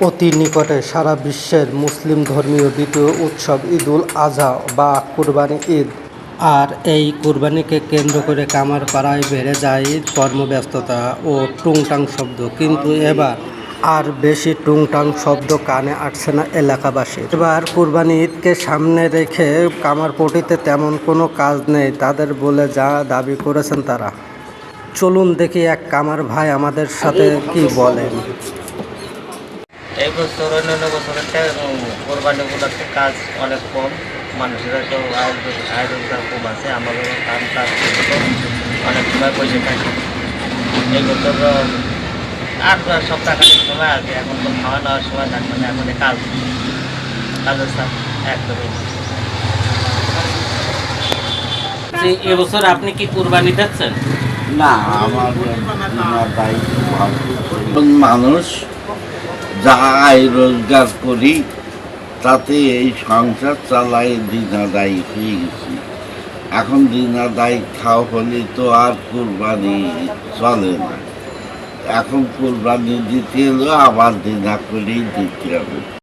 অতি নিকটে সারা বিশ্বের মুসলিম ধর্মীয় দ্বিতীয় উৎসব ঈদুল আজহা বা কুরবানি ঈদ। আর এই কুরবানিকে কেন্দ্র করে কামারপাড়ায় বেড়ে যায় কর্মব্যস্ততা ও টুংটাং শব্দ। কিন্তু এবার আর বেশি টুংটাং শব্দ কানে আসছে না এলাকাবাসীর। এবার কুরবানি ঈদকে সামনে রেখে কামারপট্টিতে তেমন কোনো কাজ নেই তাদের বলে যা দাবি করেছেন তারা। চলুন দেখি এক কামার ভাই আমাদের সাথে কি বলেন। এই বছর অন্যান্য বছরের কোরবানি উপলক্ষে কাজ অনেক কম, মানুষের তো আয় রোজগার কম আছে, আমাদের কাজ অনেক সময় বসে থাকে। এই বছর আর সপ্তাহখানিক সময় আছে, এখন তো খাওয়া নেওয়ার সময় থাকবে না, এখন কাজের চাপ একদমই। এবছর আপনি কি কুরবানি দিচ্ছেন? না, আমার মানুষ যা আয় রোজগার করি তাতে এই সংসার চালাই দিনাদায়ী হয়ে গেছি। এখন দিনাদায়ী খাওয়া হলে তো আর কুরবানি চলে না। এখন কুরবানি দিতে হলেও আবার দিনা করেই দিতে হবে।